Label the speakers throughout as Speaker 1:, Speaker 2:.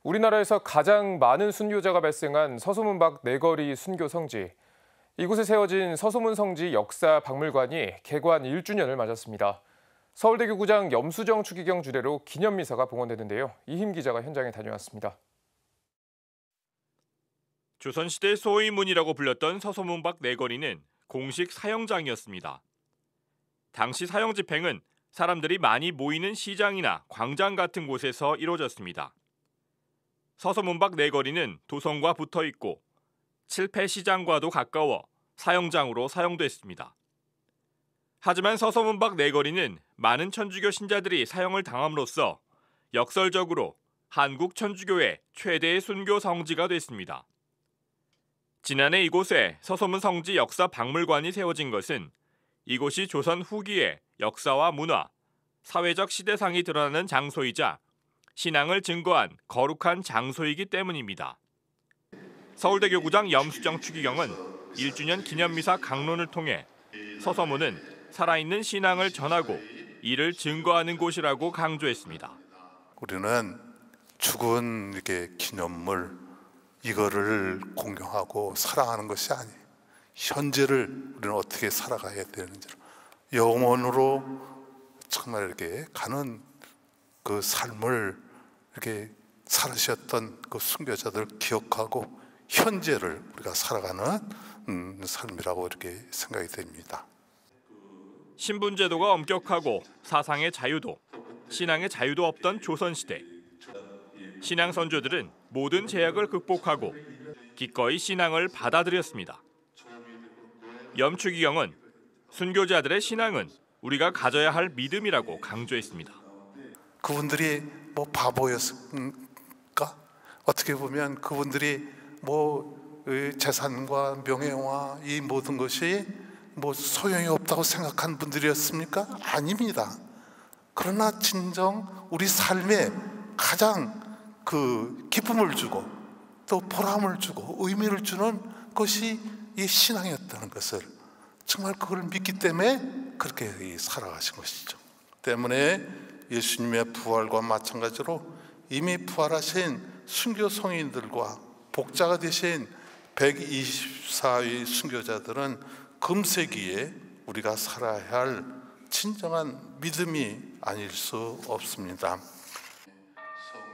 Speaker 1: 우리나라에서 가장 많은 순교자가 발생한 서소문박 내거리 순교 성지. 이곳에 세워진 서소문 성지 역사 박물관이 개관 1주년을 맞았습니다. 서울대교구장 염수정 추기경 주례로 기념미사가 봉헌됐는데요. 이힘 기자가 현장에 다녀왔습니다.
Speaker 2: 조선시대 소위문이라고 불렸던 서소문박 내거리는 공식 사형장이었습니다. 당시 사형 집행은 사람들이 많이 모이는 시장이나 광장 같은 곳에서 이루어졌습니다. 서소문박 내거리는 도성과 붙어 있고 칠패시장과도 가까워 사형장으로 사용됐습니다. 하지만 서소문박 내거리는 많은 천주교 신자들이 사형을 당함으로써 역설적으로 한국 천주교의 최대의 순교 성지가 됐습니다. 지난해 이곳에 서소문 성지 역사 박물관이 세워진 것은 이곳이 조선 후기의 역사와 문화, 사회적 시대상이 드러나는 장소이자 신앙을 증거한 거룩한 장소이기 때문입니다. 서울대교구장 염수정 추기경은 1주년 기념미사 강론을 통해 서소문은 살아있는 신앙을 전하고 이를 증거하는 곳이라고 강조했습니다.
Speaker 3: 우리는 죽은 이렇게 기념물 이거를 공경하고 사랑하는 것이 아니에요. 현재를 우리는 어떻게 살아가야 되는지, 영원으로 정말 이렇게 가는 그 삶을 이렇게 살으셨던 그 순교자들 기억하고 현재를 우리가 살아가는 삶이라고 이렇게 생각이 됩니다.
Speaker 2: 신분제도가 엄격하고 사상의 자유도, 신앙의 자유도 없던 조선시대. 신앙 선조들은 모든 제약을 극복하고 기꺼이 신앙을 받아들였습니다. 염추기경은 순교자들의 신앙은 우리가 가져야 할 믿음이라고 강조했습니다.
Speaker 3: 그분들이 뭐 바보였을까? 어떻게 보면 그분들이 뭐 재산과 명예와 이 모든 것이 뭐 소용이 없다고 생각한 분들이었습니까? 아닙니다. 그러나 진정 우리 삶에 가장 그 기쁨을 주고 또 보람을 주고 의미를 주는 것이 이 신앙이었다는 것을 정말 그걸 믿기 때문에 그렇게 살아가신 것이죠. 때문에 예수님의 부활과 마찬가지로 이미 부활하신 순교 성인들과 복자가 되신 124위 순교자들은 금세기에 우리가 살아야 할 진정한 믿음이 아닐 수 없습니다.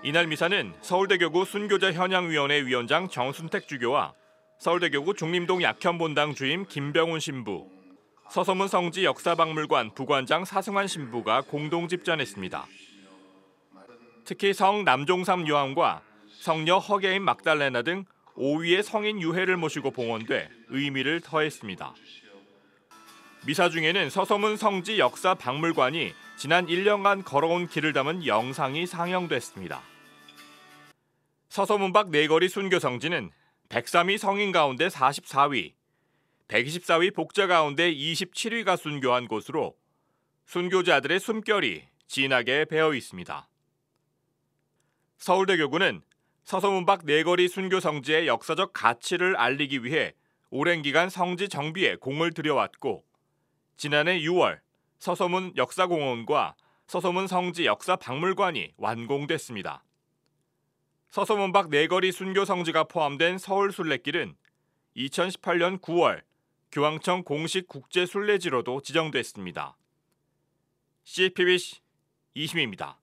Speaker 2: 이날 미사는 서울대교구 순교자 현양위원회 위원장 정순택 주교와 서울대교구 중림동 약현본당 주임 김병훈 신부, 서소문 성지 역사박물관 부관장 사승환 신부가 공동 집전했습니다. 특히 성 남종삼 요한과 성녀 허게인 막달레나 등 5위의 성인 유해를 모시고 봉헌돼 의미를 더했습니다. 미사 중에는 서소문 성지 역사박물관이 지난 1년간 걸어온 길을 담은 영상이 상영됐습니다. 서소문박 내거리 순교성지는 103위 성인 가운데 44위, 124위 복자 가운데 27위가 순교한 곳으로 순교자들의 숨결이 진하게 배어 있습니다. 서울대교구는 서소문박 내거리 순교성지의 역사적 가치를 알리기 위해 오랜 기간 성지 정비에 공을 들여왔고 지난해 6월 서소문 역사공원과 서소문 성지 역사박물관이 완공됐습니다. 서소문박 내거리 순교성지가 포함된 서울순례길은 2018년 9월 교황청 공식 국제순례지로도 지정됐습니다. CPBC 이심입니다.